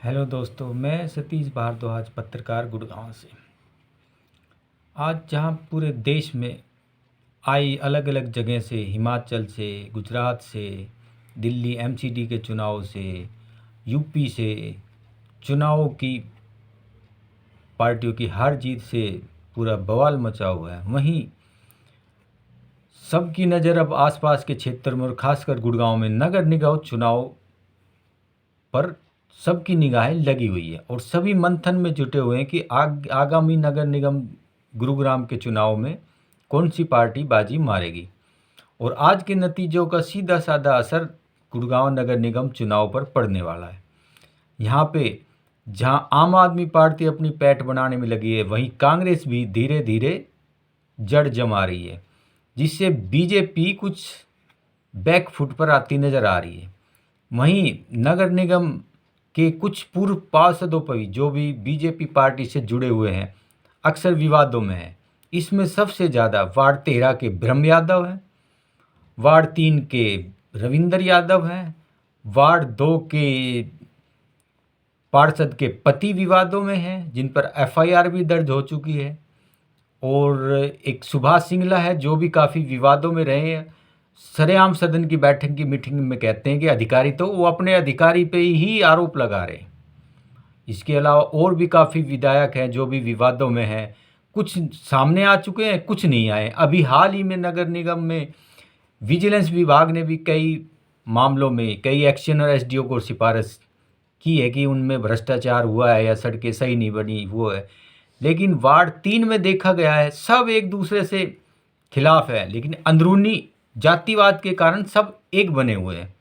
Hello दोस्तों, मैं सतीश भारद्वाज पत्रकार गुड़गांव से। आज जहां पूरे देश में आई अलग अलग जगह से, हिमाचल से, गुजरात से, दिल्ली एमसीडी के चुनाव से, यूपी से, चुनावों की पार्टियों की हार जीत से पूरा बवाल मचा हुआ है, वहीं सबकी नज़र अब आसपास के क्षेत्र में और ख़ासकर गुड़गांव में नगर निगम चुनाव पर सबकी निगाहें लगी हुई है और सभी मंथन में जुटे हुए हैं कि आगामी नगर निगम गुरुग्राम के चुनाव में कौन सी पार्टी बाजी मारेगी। और आज के नतीजों का सीधा साधा असर गुड़गांव नगर निगम चुनाव पर पड़ने वाला है। यहाँ पे जहाँ आम आदमी पार्टी अपनी पैठ बनाने में लगी है, वहीं कांग्रेस भी धीरे धीरे जड़ जमा रही है, जिससे बीजेपी कुछ बैक फुट पर आती नज़र आ रही है। वहीं नगर निगम के कुछ पूर्व पार्षदों पर भी, जो भी बीजेपी पार्टी से जुड़े हुए हैं, अक्सर विवादों में हैं। इसमें सबसे ज़्यादा वार्ड 13 के ब्रह्म यादव हैं, वार्ड 3 के रविंदर यादव हैं, वार्ड 2 के पार्षद के पति विवादों में हैं, जिन पर एफआईआर भी दर्ज हो चुकी है, और एक सुभाष सिंगला है जो भी काफ़ी विवादों में रहे हैं। सरेआम सदन की बैठक की मीटिंग में कहते हैं कि अधिकारी, तो वो अपने अधिकारी पे ही आरोप लगा रहे हैं। इसके अलावा और भी काफ़ी विधायक हैं जो भी विवादों में हैं, कुछ सामने आ चुके हैं, कुछ नहीं आए। अभी हाल ही में नगर निगम में विजिलेंस विभाग ने भी कई मामलों में कई एक्शन और एसडीओ को सिफारिश की है कि उनमें भ्रष्टाचार हुआ है या सड़कें सही नहीं बनी, वो है। लेकिन वार्ड 3 में देखा गया है सब एक दूसरे से खिलाफ है, लेकिन अंदरूनी जातिवाद के कारण सब एक बने हुए हैं।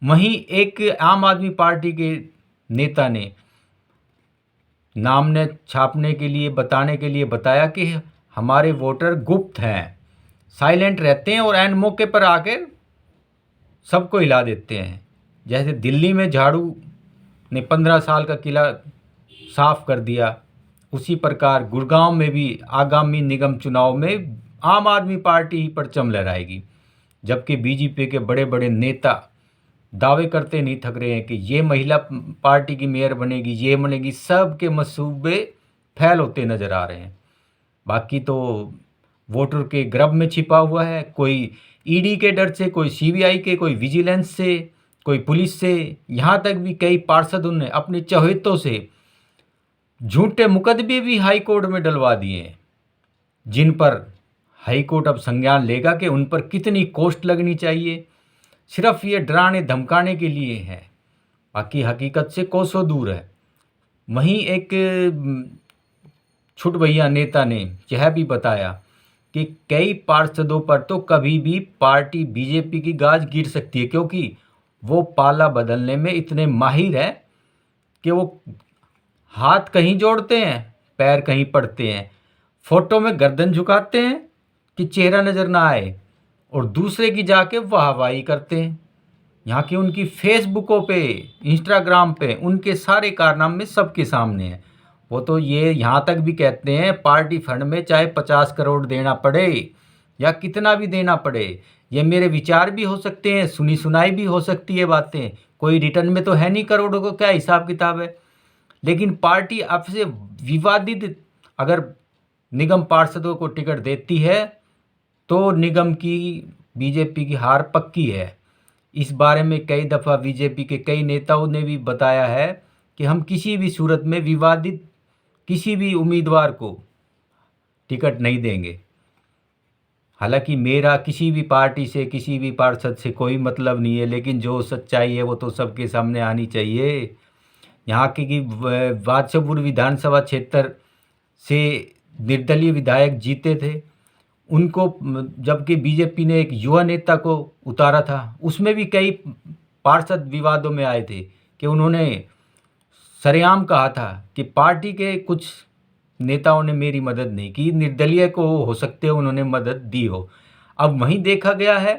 वहीं एक आम आदमी पार्टी के नेता ने नाम छापने के लिए, बताने के लिए बताया कि हमारे वोटर गुप्त हैं, साइलेंट रहते हैं और ऐन मौके पर आकर सबको हिला देते हैं। जैसे दिल्ली में झाड़ू ने 15 साल का किला साफ कर दिया, उसी प्रकार गुड़गांव में भी आगामी निगम चुनाव में आम आदमी पार्टी ही परचम लहराएगी। जबकि बीजेपी के बड़े बड़े नेता दावे करते नहीं थक रहे हैं कि ये महिला पार्टी की मेयर बनेगी, ये बनेगी, सब के मंसूबे फैल होते नज़र आ रहे हैं। बाकी तो वोटर के गर्भ में छिपा हुआ है, कोई ईडी के डर से, कोई सीबीआई के, कोई विजिलेंस से, कोई पुलिस से, यहाँ तक भी कई पार्षदों ने अपने चहेतों से झूठे मुकदमे भी हाई कोर्ट में डलवा दिए हैं, जिन पर हाई कोर्ट अब संज्ञान लेगा कि उन पर कितनी कॉस्ट लगनी चाहिए। सिर्फ ये डराने धमकाने के लिए है, बाकी हकीकत से कोसों दूर है। वहीं एक छुट भैया नेता ने यह भी बताया कि कई पार्षदों पर तो कभी भी पार्टी बीजेपी की गाज गिर सकती है, क्योंकि वो पाला बदलने में इतने माहिर हैं कि वो हाथ कहीं जोड़ते हैं, पैर कहीं पड़ते हैं, फोटो में गर्दन झुकाते हैं कि चेहरा नज़र ना आए, और दूसरे की जाके वाहवाही करते हैं। यहाँ की उनकी फेसबुकों पे, इंस्टाग्राम पे उनके सारे कारनामे सबके सामने हैं। वो तो ये यहाँ तक भी कहते हैं पार्टी फंड में चाहे 50 करोड़ देना पड़े या कितना भी देना पड़े, ये मेरे विचार भी हो सकते हैं, सुनी सुनाई भी हो सकती है बातें, कोई रिटर्न में तो है नहीं, करोड़ों को क्या हिसाब किताब है। लेकिन पार्टी आपसे विवादित अगर निगम पार्षदों को टिकट देती है तो निगम की बीजेपी की हार पक्की है। इस बारे में कई दफ़ा बीजेपी के कई नेताओं ने भी बताया है कि हम किसी भी सूरत में विवादित किसी भी उम्मीदवार को टिकट नहीं देंगे। हालांकि मेरा किसी भी पार्टी से, किसी भी पार्षद से कोई मतलब नहीं है, लेकिन जो सच्चाई है वो तो सबके सामने आनी चाहिए। यहाँ की वाजपुर विधानसभा क्षेत्र से निर्दलीय विधायक जीते थे, उनको जबकि बीजेपी ने एक युवा नेता को उतारा था, उसमें भी कई पार्षद विवादों में आए थे कि उन्होंने सरेआम कहा था कि पार्टी के कुछ नेताओं ने मेरी मदद नहीं की, निर्दलीय को हो सकते हो उन्होंने मदद दी हो। अब वहीं देखा गया है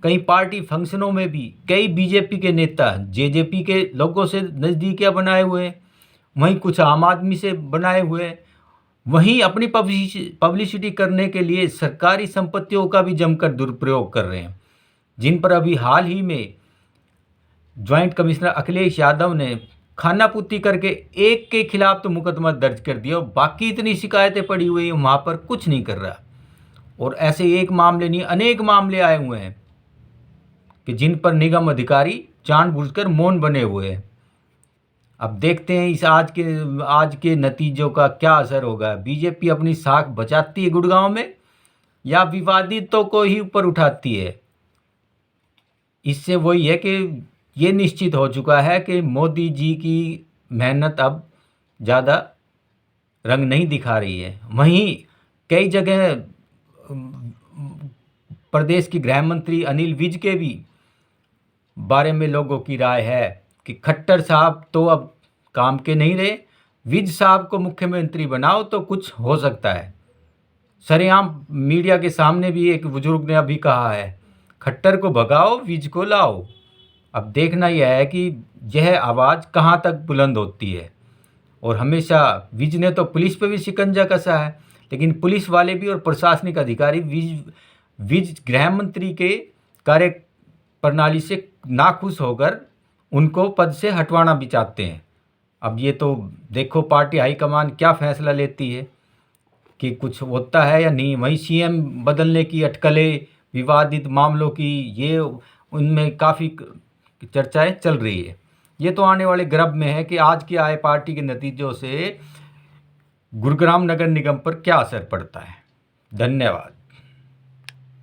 कई पार्टी फंक्शनों में भी कई बीजेपी के नेता जेजेपी के लोगों से नज़दीकियाँ बनाए हुए हैं, वहीं कुछ आम आदमी से बनाए हुए हैं, वहीं अपनी पब्लिसिटी करने के लिए सरकारी संपत्तियों का भी जमकर दुरुपयोग कर रहे हैं, जिन पर अभी हाल ही में ज्वाइंट कमिश्नर अखिलेश यादव ने खानापूर्ति करके एक के खिलाफ तो मुकदमा दर्ज कर दिया, और बाकी इतनी शिकायतें पड़ी हुई हैं वहाँ पर कुछ नहीं कर रहा। और ऐसे एक मामले नहीं, अनेक मामले आए हुए हैं कि जिन पर निगम अधिकारी जानबूझकर मौन बने हुए हैं। अब देखते हैं इस आज के नतीजों का क्या असर होगा। बीजेपी अपनी साख बचाती है गुड़गांव में, या विवादितों को ही ऊपर उठाती है। इससे वही है कि ये निश्चित हो चुका है कि मोदी जी की मेहनत अब ज़्यादा रंग नहीं दिखा रही है। वहीं कई जगह प्रदेश की गृह मंत्री अनिल विज के भी बारे में लोगों की राय है कि खट्टर साहब तो अब काम के नहीं रहे, विज साहब को मुख्यमंत्री बनाओ तो कुछ हो सकता है। सरेआम मीडिया के सामने भी एक बुजुर्ग ने अभी कहा है, खट्टर को भगाओ विज को लाओ। अब देखना यह है कि यह आवाज़ कहाँ तक बुलंद होती है। और हमेशा विज ने तो पुलिस पे भी शिकंजा कसा है, लेकिन पुलिस वाले भी और प्रशासनिक अधिकारी विज गृह मंत्री के कार्य प्रणाली से नाखुश होकर उनको पद से हटवाना भी चाहते हैं। अब ये तो देखो पार्टी हाईकमान क्या फैसला लेती है कि कुछ होता है या नहीं। वहीं सीएम बदलने की अटकलें, विवादित मामलों की, ये उनमें काफ़ी चर्चाएं चल रही है। ये तो आने वाले गर्भ में है कि आज के आए पार्टी के नतीजों से गुरुग्राम नगर निगम पर क्या असर पड़ता है। धन्यवाद।